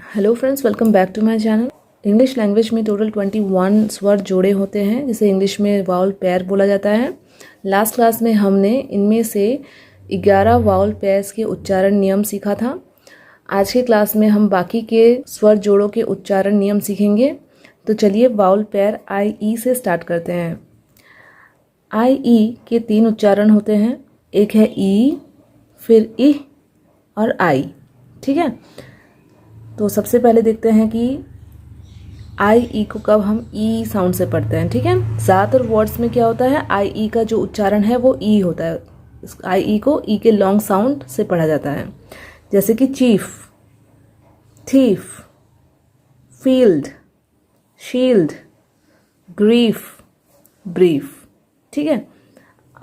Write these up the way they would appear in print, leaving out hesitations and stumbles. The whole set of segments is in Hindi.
Hello friends, welcome back to my channel. English language में टोटल 21 स्वर जोड़े होते हैं जिसे इंग्लिश में वाउल पेयर बोला जाता है। लास्ट क्लास में हमने इनमें से 11 वाउल पेयर्स के उच्चारण नियम सीखा था। आज के क्लास में हम बाकी के स्वर जोड़ों के उच्चारण नियम सीखेंगे। तो चलिए वाउल पेयर आई ई से स्टार्ट करते हैं। आई ई के 3 उच्चारण होते हैं, एक है ई, फिर इ और आई। ठीक है, तो सबसे पहले देखते हैं कि आई ई को कब हम ई साउंड से पढ़ते हैं। ठीक है, ज़्यादातर वर्ड्स में क्या होता है, आई ई का जो उच्चारण है वो ई होता है। आई ई को ई के लॉन्ग साउंड से पढ़ा जाता है, जैसे कि chief, thief, field, shield, grief, brief. ठीक है,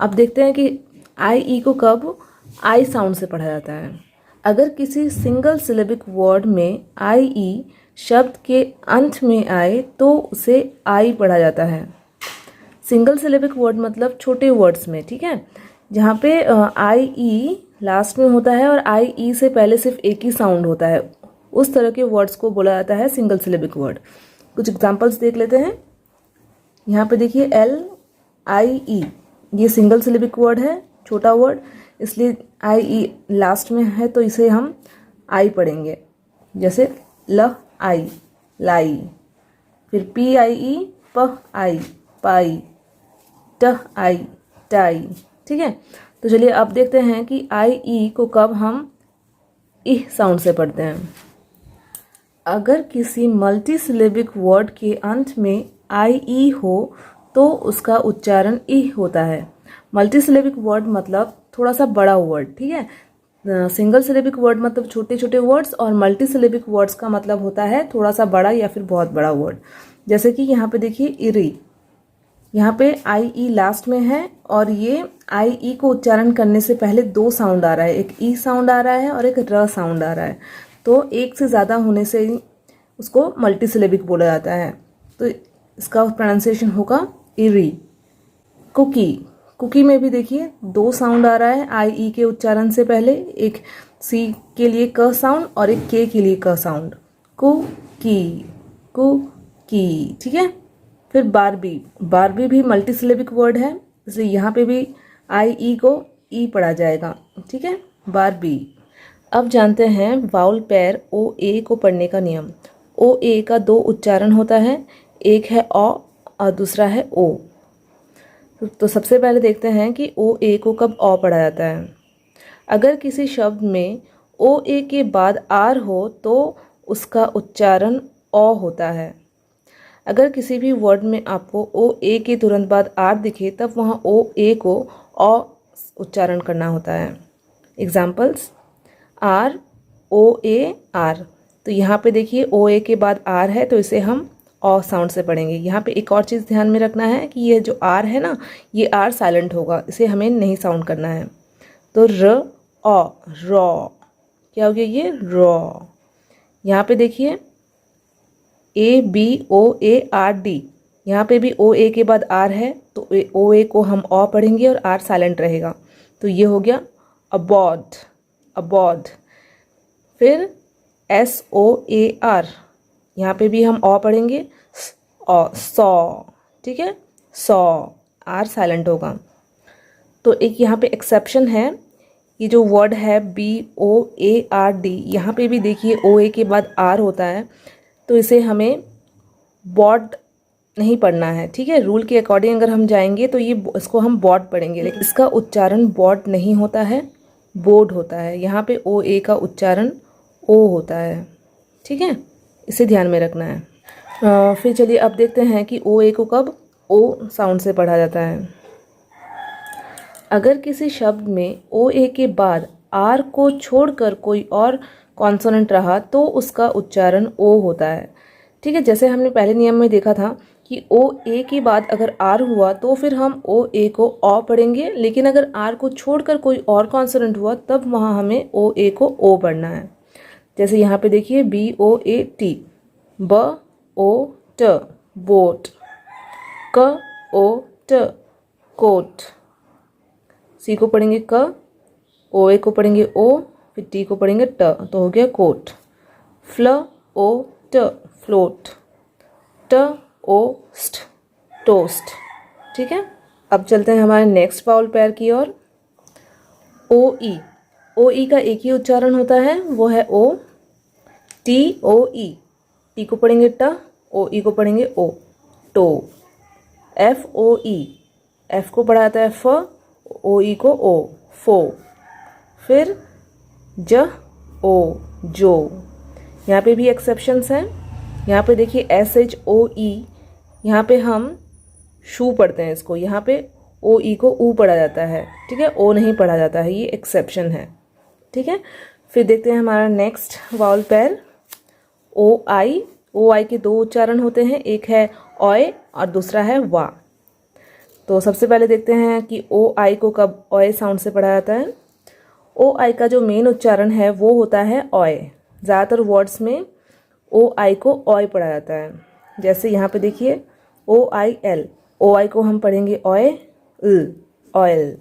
अब देखते हैं कि आई ई को कब आई साउंड से पढ़ा जाता है। अगर किसी सिंगल सिलेबिक वर्ड में आई ई शब्द के अंत में आए तो उसे आई पढ़ा जाता है। सिंगल सिलेबिक वर्ड मतलब छोटे वर्ड्स में, ठीक है, जहाँ पे आई ई लास्ट में होता है और आई ई से पहले सिर्फ एक ही साउंड होता है, उस तरह के वर्ड्स को बोला जाता है सिंगल सिलेबिक वर्ड। कुछ एग्जांपल्स देख लेते हैं। यहाँ पे देखिए एल आई ई, ये सिंगल सिलेबिक वर्ड है, छोटा वर्ड, इसलिए आई ई लास्ट में है तो इसे हम आई पढ़ेंगे, जैसे ल आई, लाई। फिर पी आई ई, प आई, पाई, ट आई, टाई। ठीक है, तो चलिए अब देखते हैं कि आई ई को कब हम इ साउंड से पढ़ते हैं। अगर किसी मल्टी सिलेबिक वर्ड के अंत में आई ई हो तो उसका उच्चारण इ होता है। मल्टी सिलेबिक वर्ड मतलब थोड़ा सा बड़ा वर्ड, ठीक है। सिंगल सिलेबिक वर्ड मतलब छोटे छोटे वर्ड्स, और मल्टी सिलेबिक वर्ड्स का मतलब होता है थोड़ा सा बड़ा या फिर बहुत बड़ा वर्ड। जैसे कि यहाँ पे देखिए इरी, यहाँ पे आई ई लास्ट में है और ये आई ई को उच्चारण करने से पहले 2 साउंड आ रहा है, एक ई साउंड आ रहा है और एक र साउंड आ रहा है। तो एक से ज़्यादा होने से उसको मल्टी सिलेबिक बोला जाता है, तो इसका प्रोनाउंसिएशन होगा इरी। कुकी, कुकी में भी देखिए 2 साउंड आ रहा है आई ई के उच्चारण से पहले, एक सी के लिए क साउंड और एक के लिए क साउंड। Cookie, cookie. ठीक है, फिर बारबी, बारबी भी मल्टी सिलेबिक वर्ड है, इसलिए यहाँ पे भी आई ई को ई पढ़ा जाएगा। ठीक है, बारबी। अब जानते हैं वाउल पेयर ओ ए को पढ़ने का नियम। ओ ए का 2 उच्चारण होता है, एक है औ और दूसरा है ओ। तो सबसे पहले देखते हैं कि ओ ए को कब औ पढ़ा जाता है। अगर किसी शब्द में ओ ए के बाद आर हो तो उसका उच्चारण औ होता है। अगर किसी भी वर्ड में आपको ओ ए के तुरंत बाद आर दिखे तब वहाँ ओ ए को औ उच्चारण करना होता है। Examples, R, O A, R. तो यहाँ पे देखिए ओ ए के बाद आर है तो इसे हम ऑ साउंड से पढ़ेंगे। यहाँ पे एक और चीज़ ध्यान में रखना है कि ये जो आर है ना, ये आर साइलेंट होगा, इसे हमें नहीं साउंड करना है। तो र ऑ, रॉ, क्या हो गया ये, रॉ। यहाँ पे देखिए A B O A R D, यहाँ पे भी ओ ए के बाद आर है तो ओ ए को हम ऑ पढ़ेंगे और आर साइलेंट रहेगा, तो ये हो गया अबॉड, अबॉड। फिर एस ओ ए आर, यहाँ पे भी हम ऑ पढ़ेंगे, सॉ। ठीक है, सॉ, आर साइलेंट होगा। तो एक यहाँ पे एक्सेप्शन है, ये जो वर्ड है B O A R D, यहाँ पे भी देखिए ओ ए के बाद आर होता है, तो इसे हमें बॉड नहीं पढ़ना है। ठीक है, रूल के अकॉर्डिंग अगर हम जाएंगे तो ये इसको हम बॉड पढ़ेंगे, लेकिन इसका उच्चारण बॉड नहीं होता है, बोर्ड होता है। यहाँ पे ओ ए का उच्चारण ओ होता है। ठीक है, इसे ध्यान में रखना है। फिर चलिए अब देखते हैं कि ओ ए को कब ओ साउंड से पढ़ा जाता है। अगर किसी शब्द में ओ ए के बाद आर को छोड़कर कोई और कॉन्सोनेंट रहा तो उसका उच्चारण ओ होता है। ठीक है, जैसे हमने पहले नियम में देखा था कि ओ ए के बाद अगर आर हुआ तो फिर हम ओ ए को ऑ पढ़ेंगे, लेकिन अगर आर को छोड़कर कोई और कॉन्सोनेंट हुआ तब वहाँ हमें ओ ए को ओ पढ़ना है। जैसे यहाँ पे देखिए बी ओ ए टी, ब ओ ट, बोट, क ओ ट, कोट। सी को पढ़ेंगे क, ओ ए को पढ़ेंगे ओ, फिर टी को पढ़ेंगे ट, तो हो गया कोट। फ्ल ट फ्लोट, ट ओ स्ट टोस्ट। ठीक है, अब चलते हैं हमारे नेक्स्ट वाउल पेयर की ओर। ओ ई, ओ ई का एक ही उच्चारण होता है, वो है ओ। टी ओ ई, टी को पढ़ेंगे ट, ओ ई को पढ़ेंगे O, toe. F O E, F को पढ़ा जाता है फ, ओ ई को ओ, फो। फिर ज ओ, जो। यहाँ पे भी एक्सेप्शंस हैं। यहाँ पे देखिए एस एच ओ ई, यहाँ पे हम शू पढ़ते हैं इसको, यहाँ पे ओ ई को ऊ पढ़ा जाता है। ठीक है, ओ नहीं पढ़ा जाता है, ये एक्सेप्शन है। ठीक है, फिर देखते हैं हमारा नेक्स्ट वाउल पेयर ओ आई। ओ आई के दो उच्चारण होते हैं, एक है ऑय और दूसरा है वा। तो सबसे पहले देखते हैं कि ओ आई को कब ऑय साउंड से पढ़ा जाता है। ओ आई का जो मेन उच्चारण है वो होता है ऑय। ज़्यादातर वर्ड्स में ओ आई को ऑय पढ़ा जाता है। जैसे यहाँ पे देखिए ओ आई एल, ओ आई को हम पढ़ेंगे ऑय ल, ऑयल।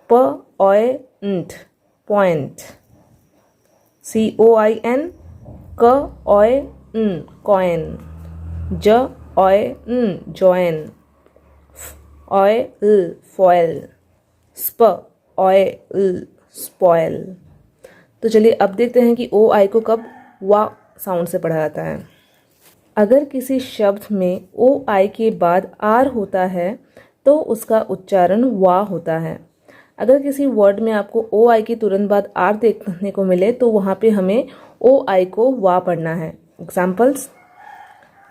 प ऑय इंट, point. C O I N, क ऑय न, कॉइन। ज ऑय न, जॉइन। ऑय ल, फॉयल। स्प ऑय ल, स्पॉयल। तो चलिए अब देखते हैं कि ओ आई को कब वा साउंड से पढ़ा जाता है। अगर किसी शब्द में ओ आई के बाद आर होता है तो उसका उच्चारण वा होता है। अगर किसी वर्ड में आपको ओ आई के तुरंत बाद आर देखने को मिले तो वहाँ पे हमें ओ आई को वा पढ़ना है। Examples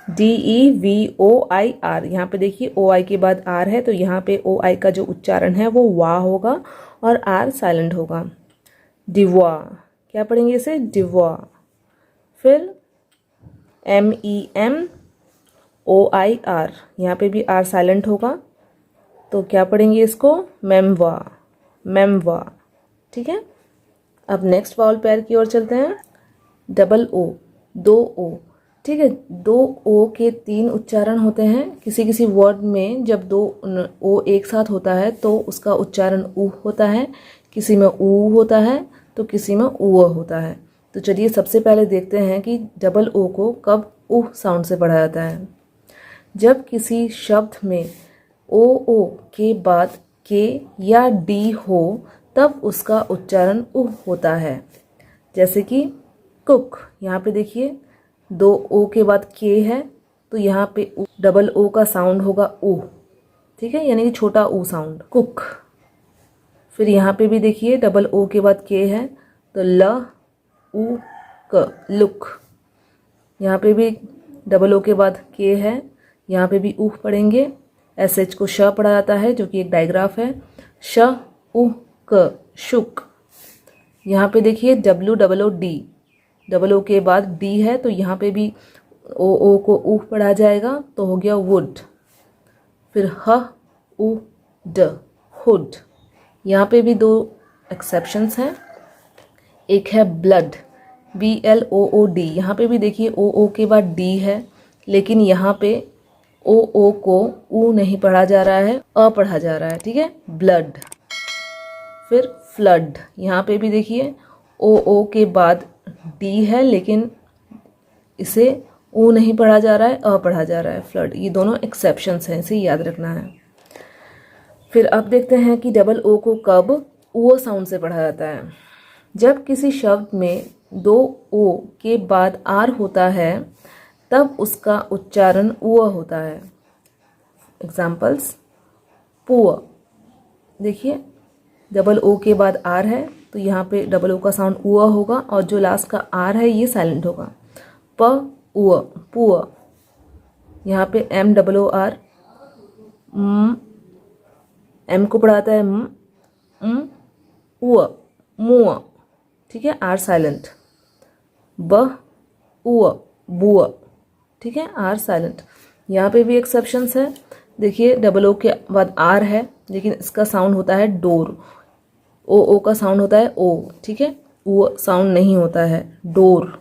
D E V O I R, यहाँ पे देखिए ओ आई के बाद आर है तो यहाँ पे ओ आई का जो उच्चारण है वो वा होगा और आर साइलेंट होगा। डिवा, क्या पढ़ेंगे इसे, डिवा। फिर M E M O I R, यहाँ पे भी आर साइलेंट होगा तो क्या पढ़ेंगे इसको, मेमवा, मेमवा। ठीक है, अब नेक्स्ट वाउल पेयर की ओर चलते हैं। डबल ओ, दो ओ। ठीक है, दो ओ के तीन उच्चारण होते हैं। किसी किसी वर्ड में जब दो ओ एक साथ होता है तो उसका उच्चारण ऊ होता है, किसी में ऊ होता है तो किसी में ऊ होता है। तो चलिए सबसे पहले देखते हैं कि डबल ओ को कब ऊ साउंड से पढ़ा जाता है। जब किसी शब्द में ओ के बाद के या डी हो तब उसका उच्चारण ऊ होता है। जैसे कि कुक, यहाँ पे देखिए दो ओ के बाद के है तो यहाँ पे डबल ओ का साउंड होगा ऊ। ठीक है, यानी कि छोटा ऊ साउंड, कुक। फिर यहाँ पे भी देखिए डबल ओ के बाद के है तो ल ऊ क, लुक। यहाँ पे भी डबल ओ के बाद के है, यहाँ पे भी ऊ पढ़ेंगे। एस एच को श पढ़ा जाता है जो कि एक डायग्राफ है, श ऊ क, शुक। यहाँ पे देखिए W double O D, double O के बाद डी है तो यहाँ पे भी ओ को ऊ पढ़ा जाएगा तो हो गया वुड। फिर ह उ ड, हुड। यहाँ पे भी दो एक्सेप्शंस हैं, एक है blood, B L O D. यहाँ पे भी देखिए ओ के बाद डी है लेकिन यहाँ पे ओ को ऊ नहीं पढ़ा जा रहा है, अ पढ़ा जा रहा है। ठीक है, ब्लड। फिर फ्लड, यहाँ पे भी देखिए ओ के बाद डी है लेकिन इसे ऊ नहीं पढ़ा जा रहा है, अ पढ़ा जा रहा है, फ्लड। ये दोनों एक्सेप्शंस हैं, इसे याद रखना है। फिर अब देखते हैं कि डबल ओ को कब ऊ साउंड से पढ़ा जाता है। जब किसी शब्द में दो ओ के बाद आर होता है तब उसका उच्चारण ऊ होता है। एग्जाम्पल्स पुअर, देखिए डबल ओ के बाद आर है तो यहाँ पे डबल ओ का साउंड ऊ होगा और जो लास्ट का आर है ये साइलेंट होगा। प ऊ, पुअर। यहाँ पे M double O R, M को पढ़ाता है ऊ, मुआ। ठीक है, आर साइलेंट। ब ऊ, बुआ। ठीक है, आर साइलेंट। यहाँ पे भी एक्सेप्शंस है, देखिए डबल ओ के बाद आर है लेकिन इसका साउंड होता है डोर, ओ का साउंड होता है ओ। ठीक है, ऊ साउंड नहीं होता है, डोर।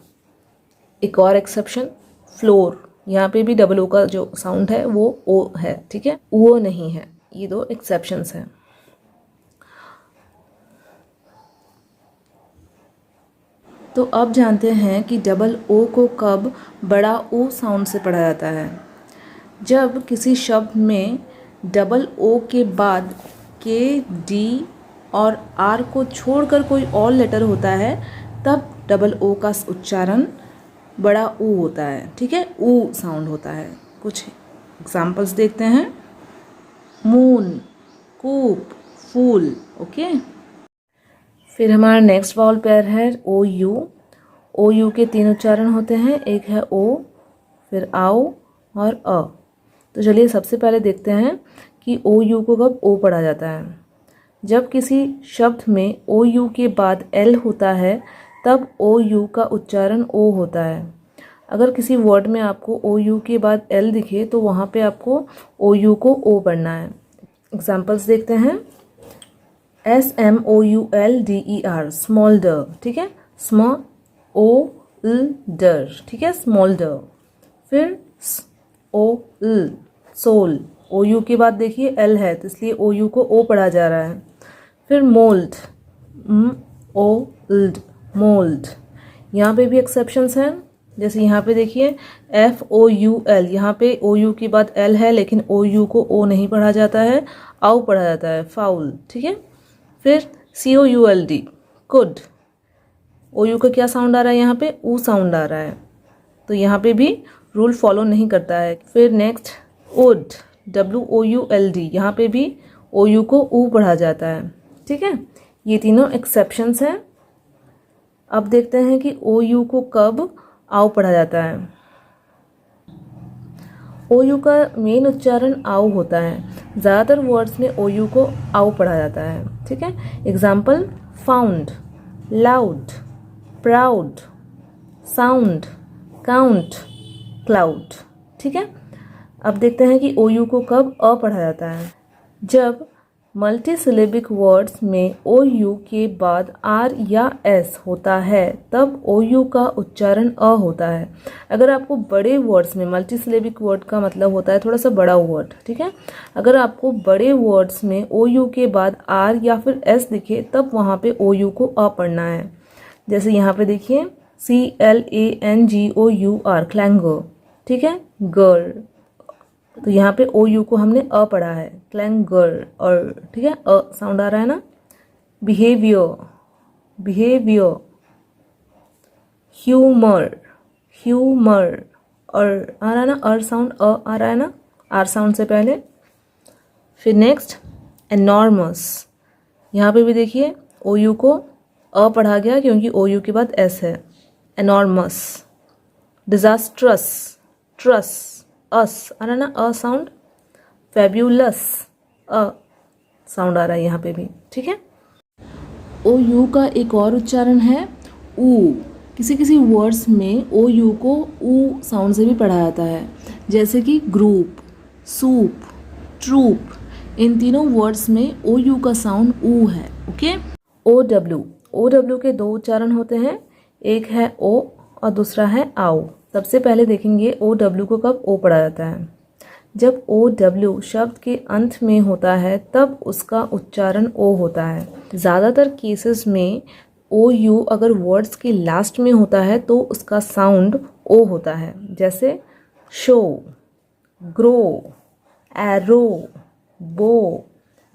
एक और एक्सेप्शन फ्लोर, यहाँ पे भी डबल ओ का जो साउंड है वो ओ है। ठीक है, ऊ नहीं है। ये दो एक्सेप्शंस हैं। तो अब जानते हैं कि डबल ओ को कब बड़ा ओ साउंड से पढ़ा जाता है। जब किसी शब्द में डबल ओ के बाद के, डी और आर को छोड़कर कोई और लेटर होता है तब डबल ओ का उच्चारण बड़ा ऊ होता है। ठीक है, ऊ साउंड होता है। कुछ एग्जाम्पल्स देखते हैं। मून, कूप, फूल। ओके, फिर हमारा नेक्स्ट वाउल पेयर है ओ यू। ओ यू के 3 उच्चारण होते हैं, एक है ओ, फिर आओ और अ। तो चलिए सबसे पहले देखते हैं कि ओ यू को कब ओ पढ़ा जाता है। जब किसी शब्द में ओ यू के बाद एल होता है तब ओ यू का उच्चारण ओ होता है। अगर किसी वर्ड में आपको ओ यू के बाद एल दिखे तो वहाँ पे आपको ओ यू को ओ पढ़ना है। एग्जाम्पल्स देखते हैं। SMOULDER, स्मॉल्डर। ठीक है, स्म ओ ल डर। ठीक है, स्मॉल्डर। फिर ओ ल, सोल। ओ यू के बाद देखिए एल है तो इसलिए ओ यू को ओ पढ़ा जा रहा है। फिर मोल्ड, ओ ल्ड, मोल्ड। यहाँ पे भी एक्सेप्शंस हैं, जैसे यहाँ पे देखिए FOUL, यहाँ पे ओ यू के बाद एल है लेकिन ओ यू को ओ नहीं पढ़ा जाता है, आउ पढ़ा जाता है, फाउल। ठीक है, फिर COULD, कुड। ओ यू का क्या साउंड आ रहा है यहाँ पे, ऊ साउंड आ रहा है, तो यहाँ पे भी रूल फॉलो नहीं करता है। फिर नेक्स्ट वुड, WOULD, यहाँ पे भी ओ यू को ऊ पढ़ा जाता है। ठीक है, ये तीनों एक्सेप्शंस हैं। अब देखते हैं कि ओ यू को कब आओ पढ़ा जाता है। ओ यू का मेन उच्चारण आओ होता है। ज़्यादातर वर्ड्स में ओ यू को आओ पढ़ा जाता है। ठीक है, example found, loud, proud, sound, count, cloud. ठीक है, अब देखते हैं कि ओ यू को कब अ पढ़ा जाता है। जब मल्टीसिलेबिक वर्ड्स में ओ यू के बाद आर या एस होता है तब ओ यू का उच्चारण अ होता है। अगर आपको बड़े वर्ड्स में, मल्टीसिलेबिक वर्ड का मतलब होता है थोड़ा सा बड़ा वर्ड। ठीक है, अगर आपको बड़े वर्ड्स में ओ यू के बाद आर या फिर एस दिखे तब वहाँ पे ओ यू को अ पढ़ना है। जैसे यहाँ पे देखिए CLANGOUR, क्लैंगर। ठीक है, गर, तो यहाँ पे ओ यू को हमने अ पढ़ा है, क्लैंगर। और ठीक है, अ साउंड आ रहा है ना। Behaviour, behaviour. ह्यूमर, ह्यूमर, और आ रहा है ना, अर साउंड अ आ रहा है ना, आर साउंड से पहले। फिर नेक्स्ट एनॉर्मस, यहाँ पे भी देखिए ओ यू को अ पढ़ा गया क्योंकि ओ यू के बाद एस है, एनॉर्मस। डिजास्ट्रस, ट्रस, अस आ रहा ना, अ साउंड। फैब्यूलस, अ साउंड आ रहा है यहाँ पे भी। ठीक है, ओ यू का एक और उच्चारण है ऊ। किसी किसी वर्ड्स में ओ यू को ऊ साउंड से भी पढ़ा जाता है, जैसे कि ग्रुप, सूप, ट्रूप। इन तीनों वर्ड्स में ओ यू का साउंड ऊ है। ओके, ओ डब्ल्यू के 2 उच्चारण होते हैं, एक है ओ और दूसरा है आओ। सबसे पहले देखेंगे ओ डब्ल्यू को कब ओ पढ़ा जाता है। जब ओ डब्ल्यू शब्द के अंत में होता है तब उसका उच्चारण ओ होता है। ज़्यादातर केसेस में ओ यू अगर वर्ड्स के लास्ट में होता है तो उसका साउंड ओ होता है, जैसे शो, ग्रो, एरो, बो,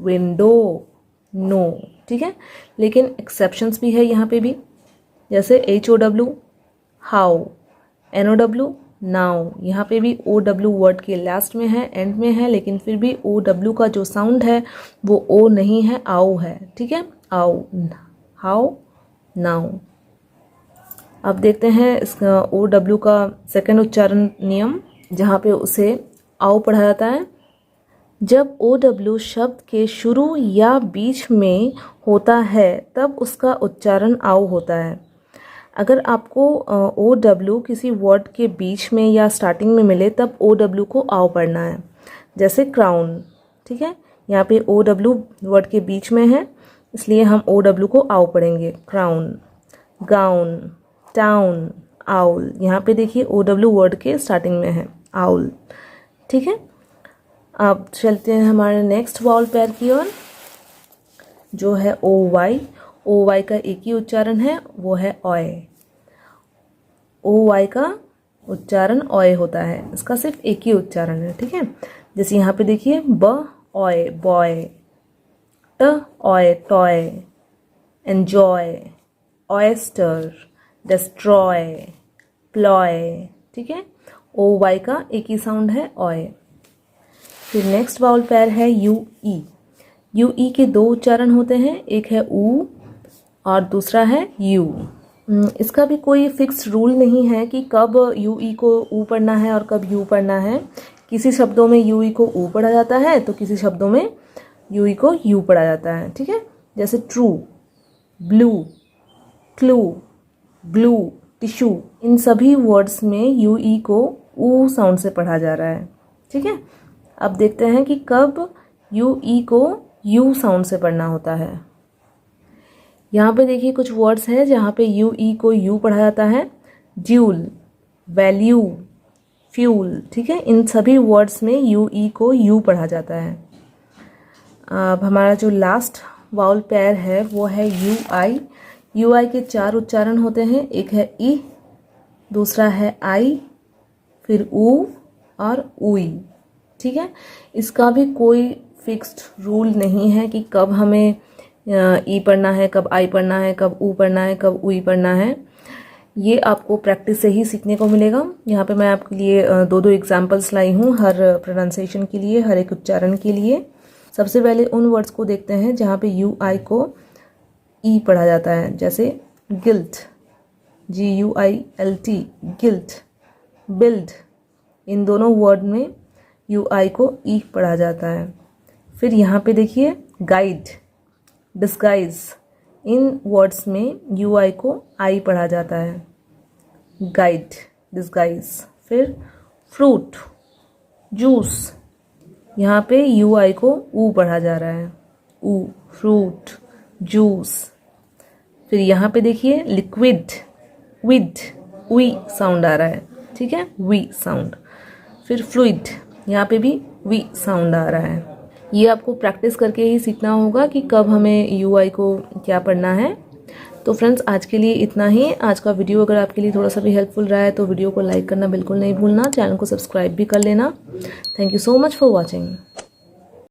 विंडो, नो। ठीक है, लेकिन एक्सेप्शंस भी है यहाँ पे भी, जैसे HOW, हाउ, NOW, नाउ। यहाँ पे भी OW वर्ड के लास्ट में है, एंड में है, लेकिन फिर भी OW का जो साउंड है वो ओ नहीं है, आओ है। ठीक है, आओ, हाउ, नाउ। अब देखते हैं इसका OW का सेकंड उच्चारण नियम, जहाँ पे उसे आओ पढ़ा जाता है। जब OW शब्द के शुरू या बीच में होता है तब उसका उच्चारण आओ होता है। अगर आपको OW किसी वर्ड के बीच में या स्टार्टिंग में मिले तब OW को आओ पढ़ना है, जैसे क्राउन। ठीक है, यहाँ पे OW वर्ड के बीच में है इसलिए हम OW को आओ पढ़ेंगे, क्राउन। Gown, town, owl. यहाँ पे देखिए OW वर्ड के स्टार्टिंग में है, आउल। ठीक है, अब चलते हैं हमारे नेक्स्ट वाउल पेयर की ओर, जो है OY। OY का एक ही उच्चारण है, वो है ऑय। ओ वाई का उच्चारण ऑय होता है, इसका सिर्फ एक ही उच्चारण है, ठीक है। जैसे यहाँ पे देखिए ब ऑय बॉय, ट ऑय toy, enjoy, oyster, destroy, ploy, ठीक है। ओ वाई का एक ही साउंड है ऑय। फिर नेक्स्ट वाउल पेयर है यू ई। यू ई के दो उच्चारण होते हैं, एक है ऊ और दूसरा है यू। इसका भी कोई फिक्स रूल नहीं है कि कब यू ई को ऊ पढ़ना है और कब यू पढ़ना है। किसी शब्दों में यू ई को ऊ पढ़ा जाता है तो किसी शब्दों में यू ई को यू पढ़ा जाता है, ठीक है। जैसे true, blue, clue, glue, tissue, इन सभी वर्ड्स में यू ई को ऊ साउंड से पढ़ा जा रहा है, ठीक है। अब देखते हैं कि कब यू ई को यू साउंड से पढ़ना होता है। यहाँ पे देखिए कुछ वर्ड्स हैं जहाँ पे यू ई को यू पढ़ा जाता है। ड्यूल, वैल्यू, फ्यूल, ठीक है। इन सभी वर्ड्स में यू ई को यू पढ़ा जाता है। अब हमारा जो लास्ट वाउल पेयर है वो है यू आई। यू आई के चार उच्चारण होते हैं, एक है ई, दूसरा है आई, फिर ऊ और उई, ठीक है। इसका भी कोई फिक्स्ड रूल नहीं है कि कब हमें ई पढ़ना है, कब आई पढ़ना है, कब ऊ पढ़ना है, कब उई पढ़ना है। ये आपको प्रैक्टिस से ही सीखने को मिलेगा। यहाँ पे मैं आपके लिए दो एग्जाम्पल्स लाई हूँ हर प्रोनाउंसिएशन के लिए, हर एक उच्चारण के लिए। सबसे पहले उन वर्ड्स को देखते हैं जहाँ पे यू आई को ई पढ़ा जाता है, जैसे गिल्ट, GUILT, गिल्ट, बिल्ड, इन दोनों वर्ड में यू आई को ई पढ़ा जाता है। फिर यहाँ पे देखिए गाइड, डिस्गाइज, इन वर्ड्स में यू आई को आई पढ़ा जाता है, गाइड, डिस्गाइज। फिर फ्रूट, जूस, यहाँ पे यू आई को ऊ पढ़ा जा रहा है, ऊ, फ्रूट, जूस। फिर यहाँ पे देखिए लिक्विड, विद, वी साउंड आ रहा है, ठीक है, वी साउंड। फिर फ्लूइड, यहाँ पे भी वी साउंड आ रहा है। ये आपको प्रैक्टिस करके ही सीखना होगा कि कब हमें यू आई को क्या पढ़ना है। तो फ्रेंड्स आज के लिए इतना ही। आज का वीडियो अगर आपके लिए थोड़ा सा भी हेल्पफुल रहा है तो वीडियो को लाइक करना बिल्कुल नहीं भूलना, चैनल को सब्सक्राइब भी कर लेना। Thank you so much for watching.